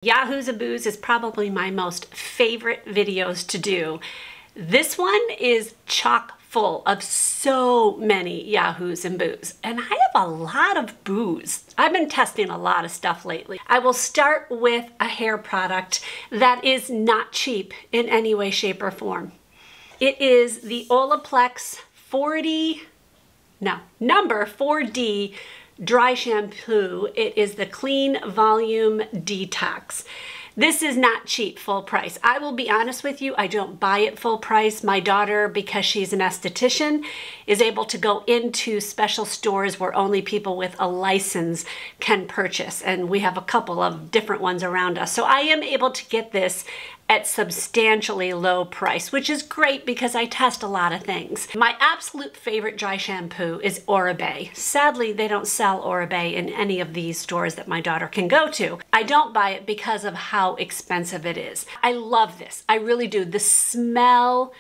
Yahoos and Boos is probably my most favorite videos to do. This one is chock full of so many Yahoos and Boos, and I have a lot of Boos. I've been testing a lot of stuff lately. I will start with a hair product that is not cheap in any way, shape, or form. It is the Olaplex number 4D Dry Shampoo. It is the Clean Volume Detox. This is not cheap full price. I will be honest with you, I don't buy it full price. My daughter, because she's an esthetician, is able to go into special stores where only people with a license can purchase. And we have a couple of different ones around us. So I am able to get this at substantially low price, which is great because I test a lot of things. My absolute favorite dry shampoo is Oribe. Sadly, they don't sell Oribe in any of these stores that my daughter can go to. I don't buy it because of how expensive it is. I love this, I really do. The smell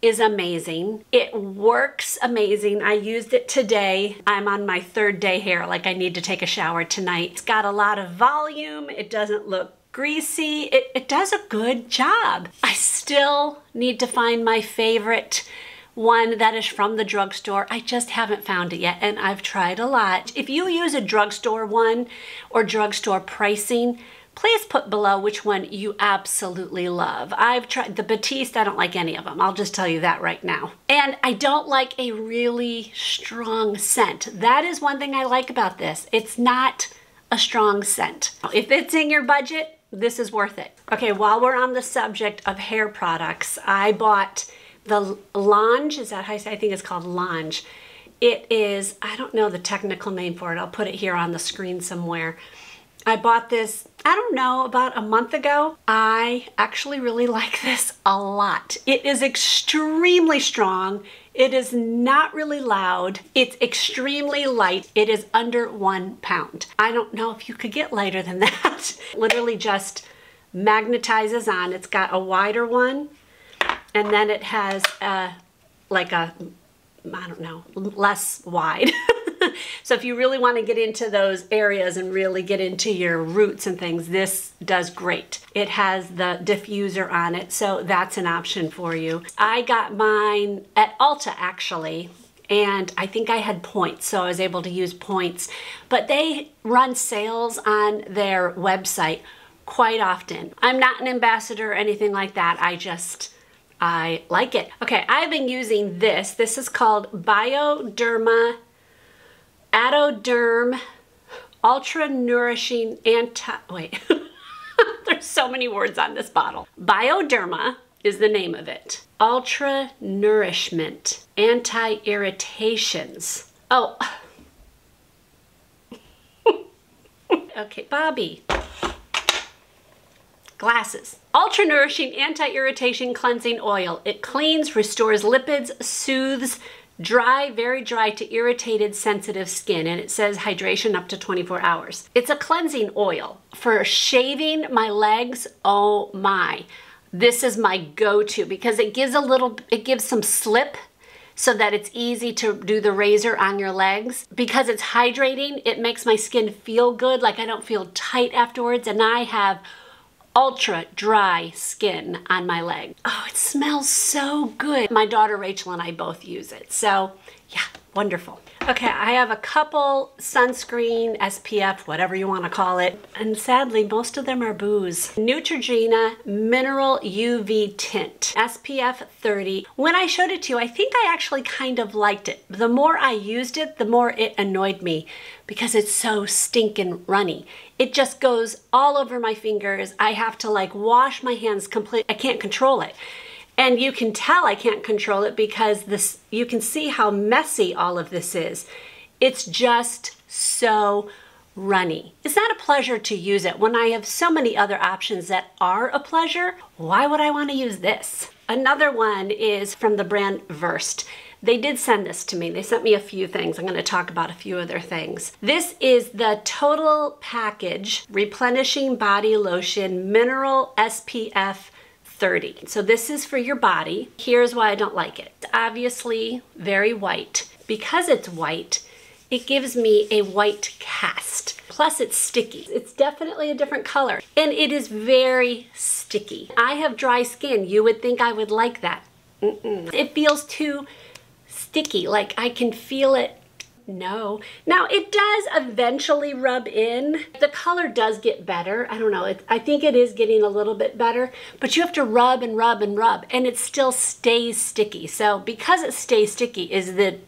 is amazing. It works amazing. I used it today. I'm on my third day here, like I need to take a shower tonight. It's got a lot of volume. It doesn't look greasy. It does a good job. I still need to find my favorite one that is from the drugstore. I just haven't found it yet, and I've tried a lot. If you use a drugstore one or drugstore pricing, please put below which one you absolutely love. I've tried the Batiste. I don't like any of them. I'll just tell you that right now. And I don't like a really strong scent. That is one thing I like about this. It's not a strong scent. If it's in your budget, this is worth it. Okay, while we're on the subject of hair products, I bought the Lange. Is that how you say? I think it's called Lange. It is, I don't know the technical name for it. I'll put it here on the screen somewhere. I bought this, I don't know, about a month ago. I actually really like this a lot. It is extremely strong. It is not really loud. It's extremely light. It is under 1 pound. I don't know if you could get lighter than that. Literally just magnetizes on. It's got a wider one, and then it has like a, I don't know, less wide. So if you really want to get into those areas and really get into your roots and things, this does great. It has the diffuser on it, so that's an option for you. I got mine at Ulta actually, and I think I had points, so I was able to use points. But they run sales on their website quite often. I'm not an ambassador or anything like that. I like it. Okay, I've been using this. This is called Bioderma Adoderm Ultra Nourishing there's so many words on this bottle. Bioderma is the name of it. Ultra Nourishment Anti-Irritations. Oh. Okay, Bobby. Glasses. Ultra Nourishing Anti-Irritation Cleansing Oil. It cleans, restores lipids, soothes dry, very dry to irritated, sensitive skin, and it says hydration up to 24 hours. It's a cleansing oil. For shaving my legs, oh my. This is my go-to because it gives some slip so that it's easy to do the razor on your legs. Because it's hydrating, it makes my skin feel good, like I don't feel tight afterwards, and I have ultra dry skin on my leg. Oh, it smells so good. My daughter Rachel and I both use it. So yeah, wonderful. Okay, I have a couple sunscreen, SPF, whatever you want to call it. And sadly, most of them are Boos. Neutrogena Mineral UV Tint, SPF 30. When I showed it to you, I think I actually kind of liked it. The more I used it, the more it annoyed me because it's so stinking runny. It just goes all over my fingers. I have to like wash my hands completely. I can't control it. And you can tell I can't control it because you can see how messy all of this is. It's just so runny. It's not a pleasure to use it. When I have so many other options that are a pleasure, why would I want to use this? Another one is from the brand Versed. They did send this to me. They sent me a few things. I'm going to talk about a few other things. This is the Total Package Replenishing Body Lotion Mineral SPF 30. So this is for your body. Here's why I don't like it. It's obviously very white. Because it's white, it gives me a white cast. Plus it's sticky. It's definitely a different color and it is very sticky. I have dry skin. You would think I would like that. It feels too sticky, like I can feel it. No. Now it does eventually rub in. The color does get better. I don't know. I think it is getting a little bit better, but you have to rub and rub and rub and it still stays sticky. So because it stays sticky is the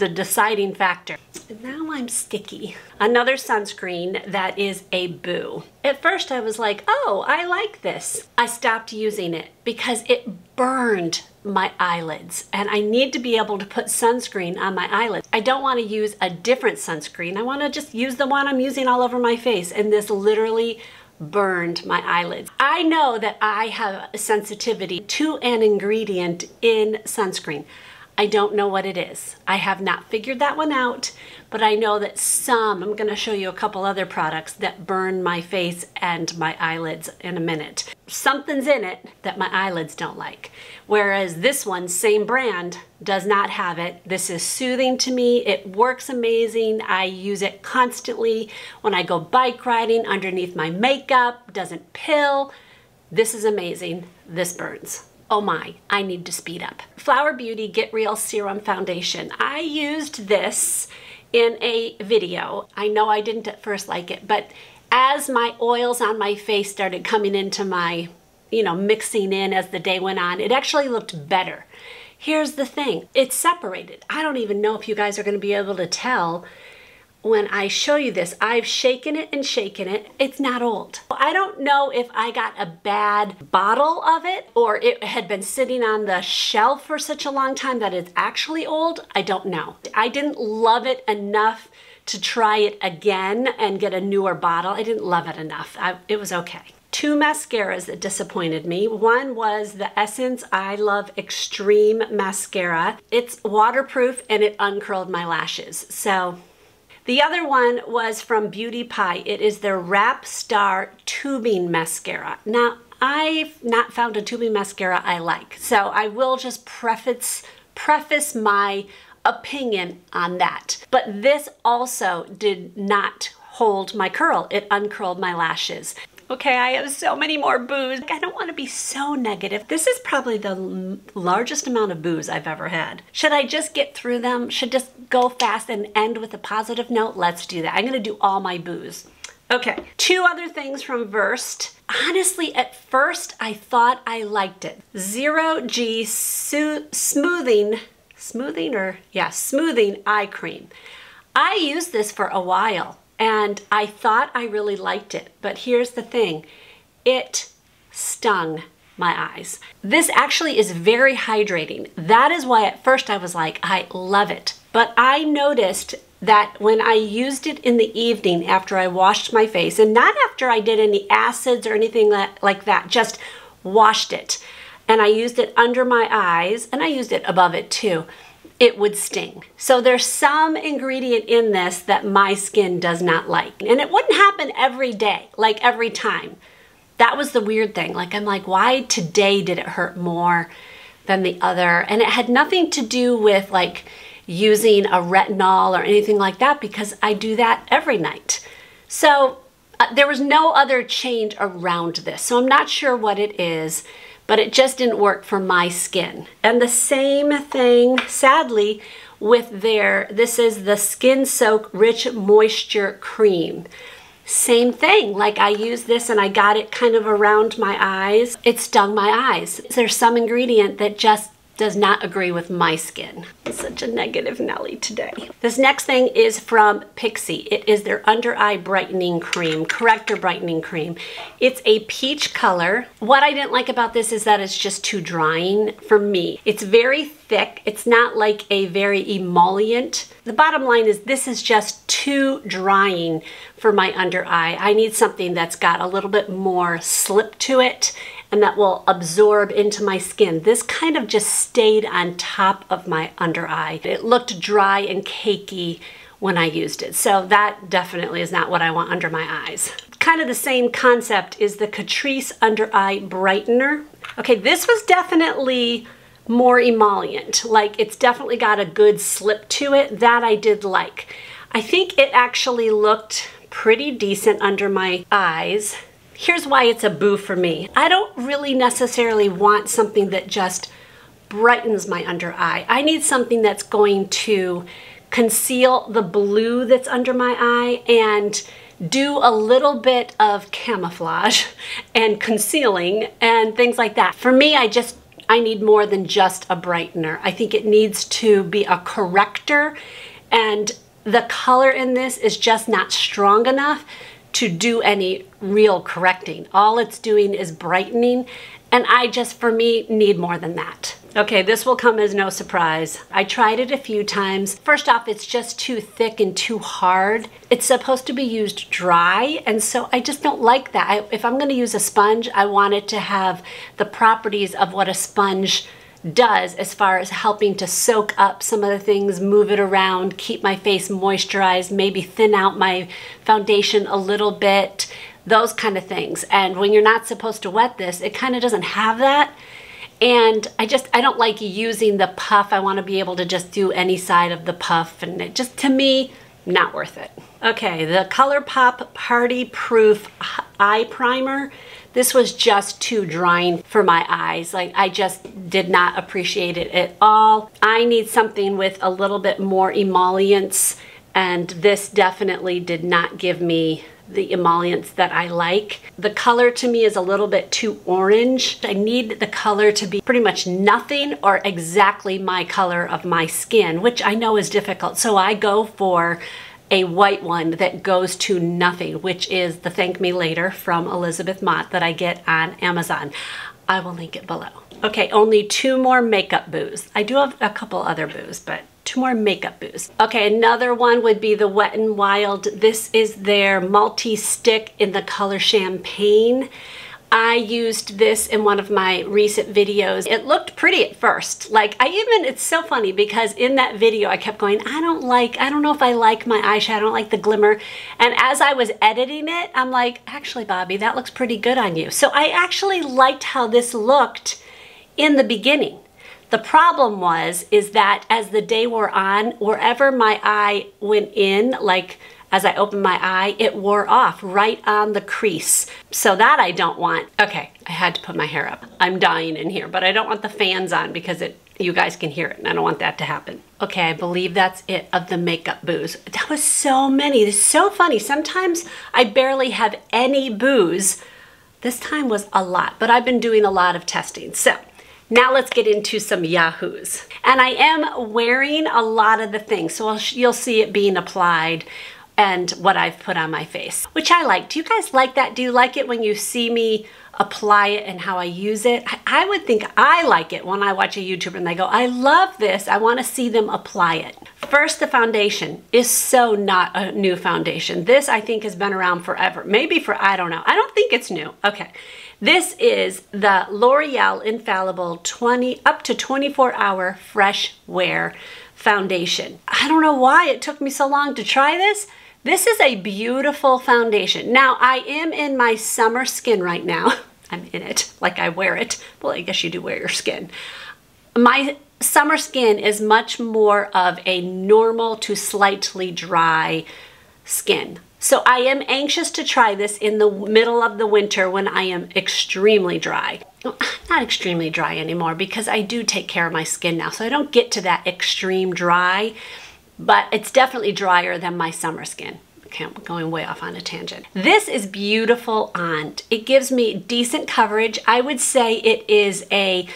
deciding factor. Now I'm sticky. Another sunscreen that is a boo. At first I was like, oh, I like this. I stopped using it because it burned my eyelids and I need to be able to put sunscreen on my eyelids. I don't want to use a different sunscreen. I want to just use the one I'm using all over my face, and this literally burned my eyelids. I know that I have a sensitivity to an ingredient in sunscreen. I don't know what it is. I have not figured that one out, but I know that I'm going to show you a couple other products that burn my face and my eyelids in a minute. Something's in it that my eyelids don't like. Whereas this one, same brand, does not have it. This is soothing to me. It works amazing. I use it constantly when I go bike riding, underneath my makeup, doesn't pill. This is amazing. This burns. Oh my, I need to speed up. Flower Beauty Get Real Serum Foundation. I used this in a video. I know I didn't at first like it, but as my oils on my face started coming into my, mixing in as the day went on, it actually looked better. Here's the thing, it's separated. I don't even know if you guys are gonna be able to tell when I show you this. I've shaken it and shaken it. It's not old. I don't know if I got a bad bottle of it or it had been sitting on the shelf for such a long time that it's actually old. I don't know. I didn't love it enough to try it again and get a newer bottle. I didn't love it enough. It was okay. Two mascaras that disappointed me. One was the Essence I Love Extreme Mascara. It's waterproof and it uncurled my lashes. So the other one was from Beauty Pie. It is their Wrap Star Tubing Mascara. Now, I've not found a tubing mascara I like, so I will just preface my opinion on that. But this also did not hold my curl. It uncurled my lashes. Okay, I have so many more boos. I don't want to be so negative. This is probably the largest amount of boos I've ever had. Should I just get through them? Should just go fast and end with a positive note? Let's do that. I'm gonna do all my boos. Okay, two other things from Versed. Honestly, at first I thought I liked it. Zero G Smoothing Eye Cream. I used this for a while. And I thought I really liked it, but here's the thing, it stung my eyes. This actually is very hydrating. That is why at first I was like, I love it. But I noticed that when I used it in the evening after I washed my face, and not after I did any acids or anything like that, just washed it. And I used it under my eyes, and I used it above it too. It would sting. So there's some ingredient in this that my skin does not like. And it wouldn't happen every day, like every time. That was the weird thing. Like, I'm like, why today did it hurt more than the other? And it had nothing to do with like using a retinol or anything like that, because I do that every night. So there was no other change around this. So I'm not sure what it is, but it just didn't work for my skin. And the same thing, sadly, with this is the Skin Soak Rich Moisture Cream. Same thing, like I used this and I got it kind of around my eyes. It stung my eyes. There's some ingredient that just does not agree with my skin. I'm such a negative Nelly today. This next thing is from Pixi. It is their Under Eye Brightening Cream, Corrector Brightening Cream. It's a peach color. What I didn't like about this is that it's just too drying for me. It's very thick. It's not like a very emollient. The bottom line is this is just too drying for my under eye. I need something that's got a little bit more slip to it and that will absorb into my skin. This kind of just stayed on top of my under eye. It looked dry and cakey when I used it. So that definitely is not what I want under my eyes. Kind of the same concept is the Catrice Under Eye Brightener. Okay, this was definitely more emollient. Like, it's definitely got a good slip to it. That I did like. I think it actually looked pretty decent under my eyes. Here's why it's a boo for me. I don't really necessarily want something that just brightens my under eye. I need something that's going to conceal the blue that's under my eye and do a little bit of camouflage and concealing and things like that. For me, I need more than just a brightener. I think it needs to be a corrector, and the color in this is just not strong enough to do any real correcting. All it's doing is brightening, and I just, for me, need more than that. Okay, this will come as no surprise. I tried it a few times. First off, it's just too thick and too hard. It's supposed to be used dry, and so I just don't like that. If I'm gonna use a sponge, I want it to have the properties of what a sponge does as far as helping to soak up some of the things, move it around, keep my face moisturized, maybe thin out my foundation a little bit, those kind of things. And when you're not supposed to wet this, it kind of doesn't have that. And I don't like using the puff. I want to be able to just do any side of the puff, and it just, to me, not worth it. Okay, the ColourPop Party Proof Eye Primer. This was just too drying for my eyes. Like, I just did not appreciate it at all. I need something with a little bit more emollients, and this definitely did not give me the emollients that I like. The color to me is a little bit too orange. I need the color to be pretty much nothing or exactly my color of my skin, which I know is difficult. So I go for a white one that goes to nothing, which is the Thank Me Later from Elizabeth Mott that I get on Amazon. I will link it below. Okay, only 2 more makeup boos. I do have a couple other boos, but 2 more makeup boos. Okay, another one would be the Wet n Wild. This is their multi-stick in the color Champagne. I used this in one of my recent videos. It looked pretty at first. Like, it's so funny because in that video I kept going, I don't know if I like my eyeshadow, I don't like the glimmer. And as I was editing it, I'm like, actually, Bobby, that looks pretty good on you. So I actually liked how this looked in the beginning. The problem is that as the day wore on, wherever my eye went in, like as I opened my eye, it wore off right on the crease. So that I don't want. Okay, I had to put my hair up. I'm dying in here, but I don't want the fans on because you guys can hear it, and I don't want that to happen. Okay, I believe that's it of the makeup boos. That was so many. It's so funny. Sometimes I barely have any boos. This time was a lot, but I've been doing a lot of testing. So now let's get into some Yahoos. And I am wearing a lot of the things, so you'll see it being applied and what I've put on my face, which I like. Do you guys like that? Do you like it when you see me apply it and how I use it? I would think I like it when I watch a YouTuber and they go, I love this, I want to see them apply it. First, the foundation is so not a new foundation. This, I think, has been around forever. Maybe I don't know. I don't think it's new. Okay. This is the L'Oreal Infallible up to 24-hour fresh wear foundation. I don't know why it took me so long to try this. This is a beautiful foundation. Now, I am in my summer skin right now. I'm in it, like I wear it. Well, I guess you do wear your skin. My summer skin is much more of a normal to slightly dry skin. So I am anxious to try this in the middle of the winter when I am extremely dry. Well, not extremely dry anymore because I do take care of my skin now. So I don't get to that extreme dry, but it's definitely drier than my summer skin. Okay, I'm going way off on a tangent. This is beautiful on. It gives me decent coverage. I would say it is a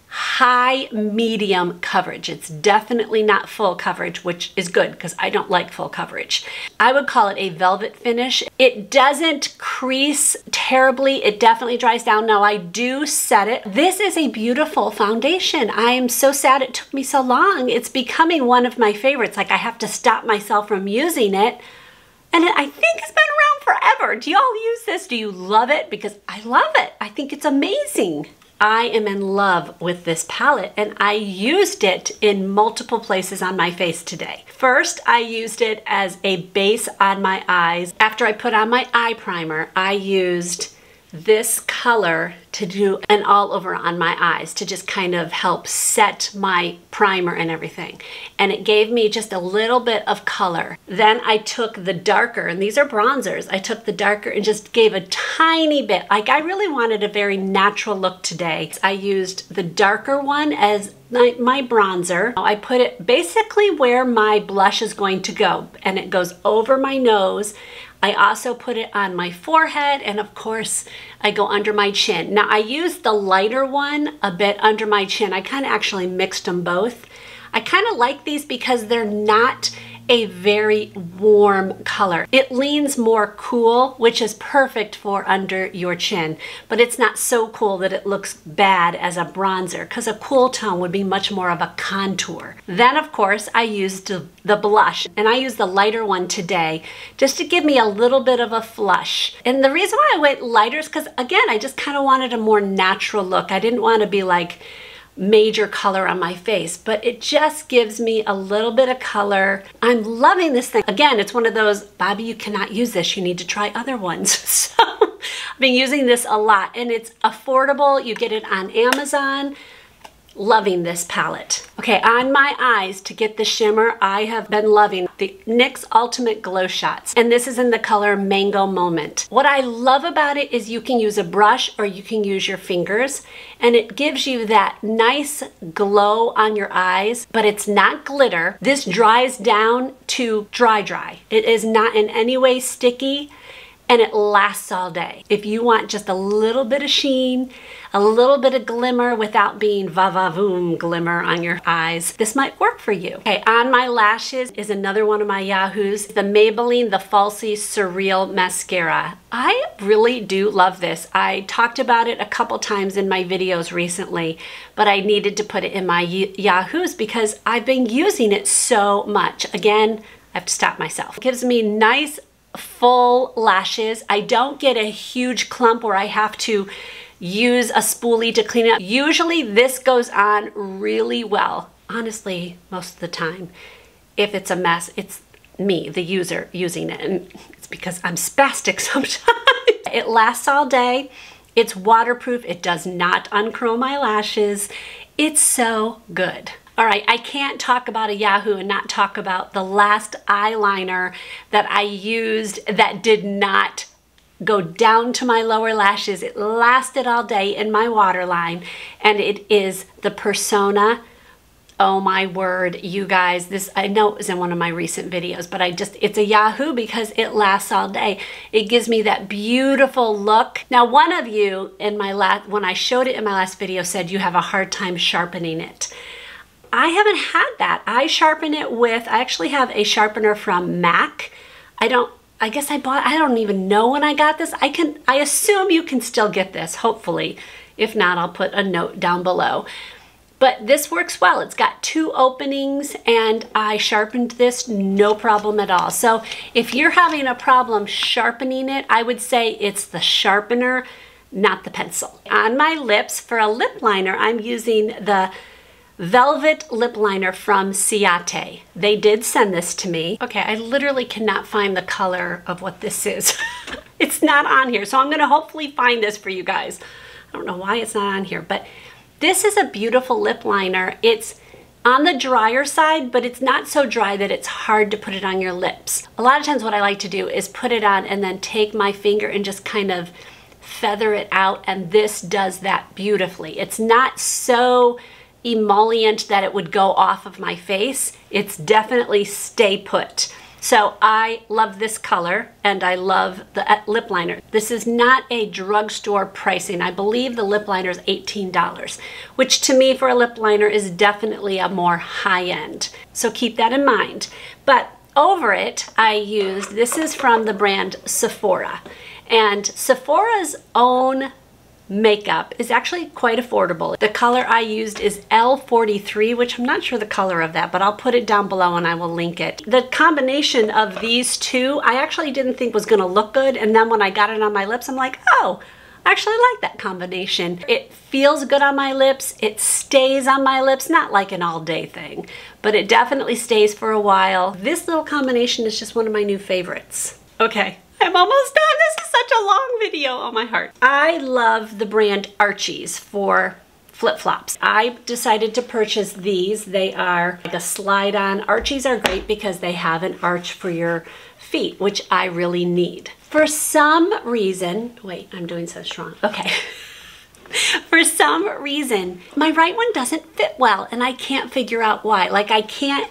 high medium coverage. It's definitely not full coverage, which is good because I don't like full coverage. I would call it a velvet finish. It doesn't crease terribly. It definitely dries down. Now I do set it. This is a beautiful foundation. I am so sad it took me so long. It's becoming one of my favorites. Like, I have to stop myself from using it. And I think it's been around forever. Do y'all use this? Do you love it? Because I love it. I think it's amazing. I am in love with this palette, and I used it in multiple places on my face today. First, I used it as a base on my eyes. After I put on my eye primer, I used this color to do an all over on my eyes to just kind of help set my primer and everything. And it gave me just a little bit of color. Then I took the darker, and these are bronzers, I took the darker and just gave a tiny bit. Like, I really wanted a very natural look today. I used the darker one as my bronzer. I put it basically where my blush is going to go, and it goes over my nose. I also put it on my forehead, and of course I go under my chin. Now I used the lighter one a bit under my chin. I kind of actually mixed them both. I kind of like these because they're not a very warm color. It leans more cool, which is perfect for under your chin, but it's not so cool that it looks bad as a bronzer, because a cool tone would be much more of a contour. Then of course I used the blush, and I used the lighter one today just to give me a little bit of a flush. And the reason why I went lighter is because, again, I just kind of wanted a more natural look. I didn't want to be like major color on my face, but it just gives me a little bit of color. I'm loving this thing. Again, it's one of those, Bobby, you cannot use this. You need to try other ones. So I've been using this a lot, and it's affordable. You get it on Amazon. Loving this palette. Okay, on my eyes to get the shimmer, I have been loving the NYX Ultimate Glow Shots, and this is in the color Mango Moment. What I love about it is you can use a brush or you can use your fingers, and it gives you that nice glow on your eyes, but it's not glitter. This dries down to dry. It is not in any way sticky, and it lasts all day. If you want just a little bit of sheen, a little bit of glimmer without being va-va-voom glimmer on your eyes, this might work for you. Okay, on my lashes is another one of my Yahoos, the Maybelline, the Falsies Surreal Mascara. I really do love this. I talked about it a couple times in my videos recently, but I needed to put it in my Yahoos because I've been using it so much. Again, I have to stop myself. It gives me nice full lashes. I don't get a huge clump where I have to use a spoolie to clean it up. Usually this goes on really well. Honestly, most of the time, if it's a mess, it's me, the user, using it, and it's because I'm spastic sometimes. It lasts all day. It's waterproof. It does not uncurl my lashes. It's so good. All right, I can't talk about a Yahoo and not talk about the last eyeliner that I used that did not go down to my lower lashes. It lasted all day in my waterline, and it is the Persona. Oh my word, you guys, this, I know it was in one of my recent videos, but it's a Yahoo because it lasts all day. It gives me that beautiful look. Now, one of you when I showed it in my last video said you have a hard time sharpening it. I haven't had that. I sharpen it with, I actually have a sharpener from MAC. I don't even know when I got this. I assume you can still get this, hopefully. If not, I'll put a note down below. But this works well. It's got 2 openings, and I sharpened this no problem at all. So if you're having a problem sharpening it, I would say it's the sharpener, not the pencil. On my lips, for a lip liner, I'm using the Velvet Lip Liner from Ciaté. They did send this to me. Okay, I literally cannot find the color of what this is. It's not on here, so I'm gonna hopefully find this for you guys. I don't know why it's not on here, but this is a beautiful lip liner. It's on the drier side, but it's not so dry that it's hard to put it on your lips. A lot of times what I like to do is put it on and then take my finger and just kind of feather it out, and this does that beautifully. It's not so emollient that it would go off of my face. It's definitely stay put. So I love this color, and I love the lip liner. This is not a drugstore pricing. I believe the lip liner is $18, which to me for a lip liner is definitely a more high end. So keep that in mind. But over it, I used, this is from the brand Sephora, and Sephora's own makeup is actually quite affordable. The color I used is L43, which I'm not sure the color of that, but I'll put it down below and I will link it. The combination of these two, I actually didn't think was gonna look good, and then when I got it on my lips, I'm like, oh, I actually like that combination. It feels good on my lips, it stays on my lips, not like an all-day thing, but it definitely stays for a while. This little combination is just one of my new favorites. Okay, I'm almost done. This is such a long video. Oh, my heart. I love the brand Archie's for flip-flops. I decided to purchase these. They are like a slide-on. Archie's are great because they have an arch for your feet, which I really need. For some reason, wait, I'm doing so strong. Okay. For some reason, my right one doesn't fit well, and I can't figure out why. Like, I can't,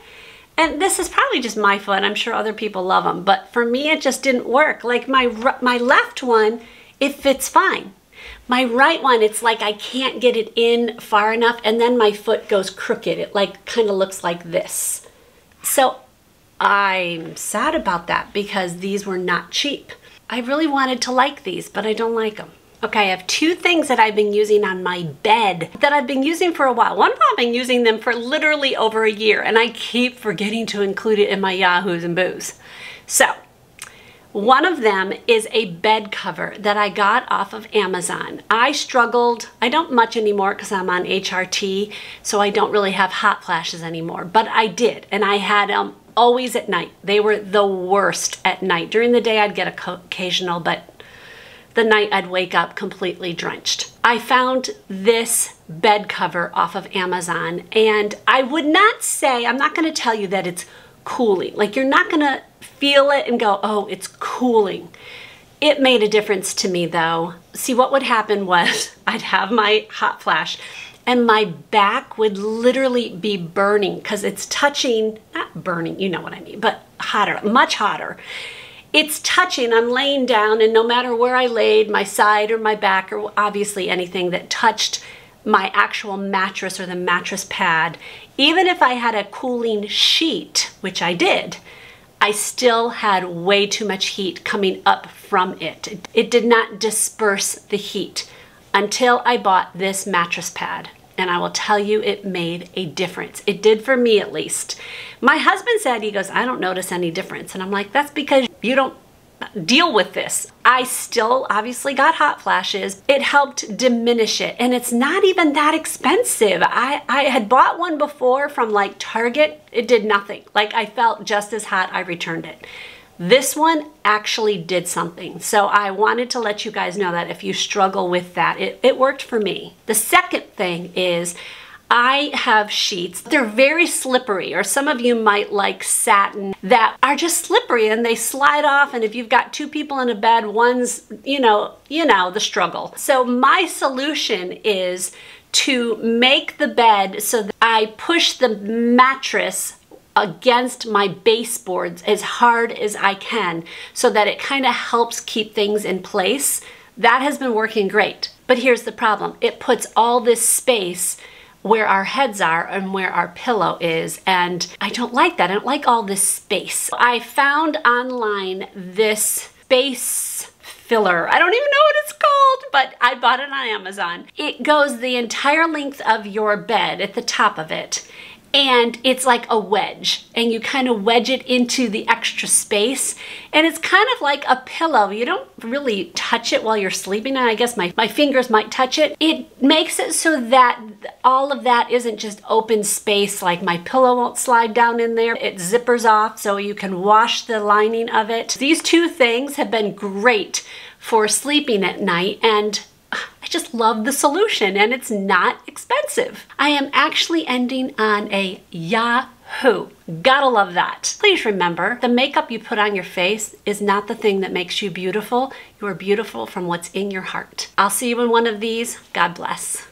and this is probably just my foot. I'm sure other people love them, but for me, it just didn't work. Like, my left one, it fits fine. My right one, it's like I can't get it in far enough, and then my foot goes crooked. It like kind of looks like this. So I'm sad about that because these were not cheap. I really wanted to like these, but I don't like them. Okay, I have two things that I've been using on my bed that I've been using for a while. One of them I've been using them for literally over a year, and I keep forgetting to include it in my Yahoos and Boos. So, one of them is a bed cover that I got off of Amazon. I struggled, I don't much anymore because I'm on HRT, so I don't really have hot flashes anymore, but I did, and I had them always at night. They were the worst at night. During the day I'd get occasional, but the night I'd wake up completely drenched. I found this bed cover off of Amazon, and I would not say, I'm not gonna tell you that it's cooling. Like, you're not gonna feel it and go, oh, it's cooling. It made a difference to me though. See, what would happen was I'd have my hot flash and my back would literally be burning because it's touching, not burning, you know what I mean, but hotter, much hotter. It's touching, I'm laying down, and no matter where I laid, my side or my back, or obviously anything that touched my actual mattress or the mattress pad, even if I had a cooling sheet, which I did, I still had way too much heat coming up from it. It did not disperse the heat until I bought this mattress pad. And I will tell you, it made a difference. It did for me, at least. My husband said, he goes, I don't notice any difference. And I'm like, that's because you don't deal with this. I still obviously got hot flashes. It helped diminish it. And it's not even that expensive. I had bought one before from like Target. It did nothing. Like, I felt just as hot. I returned it. This one actually did something. So I wanted to let you guys know that if you struggle with that, it worked for me. The second thing is I have sheets. They're very slippery, or some of you might like satin, that are just slippery and they slide off. And if you've got two people in a bed, one's, you know, the struggle. So my solution is to make the bed so that I push the mattress against my baseboards as hard as I can so that it kind of helps keep things in place. That has been working great. But here's the problem. It puts all this space where our heads are and where our pillow is, and I don't like that. I don't like all this space. I found online this space filler. I don't even know what it's called, but I bought it on Amazon. It goes the entire length of your bed at the top of it, and it's like a wedge, and you kind of wedge it into the extra space, and it's kind of like a pillow. You don't really touch it while you're sleeping, and I guess my fingers might touch it. It makes it so that all of that isn't just open space, like my pillow won't slide down in there. It zippers off so you can wash the lining of it. These two things have been great for sleeping at night, and I just love the solution, and it's not expensive. I am actually ending on a Yahoo. Gotta love that. Please remember, the makeup you put on your face is not the thing that makes you beautiful. You are beautiful from what's in your heart. I'll see you in one of these. God bless.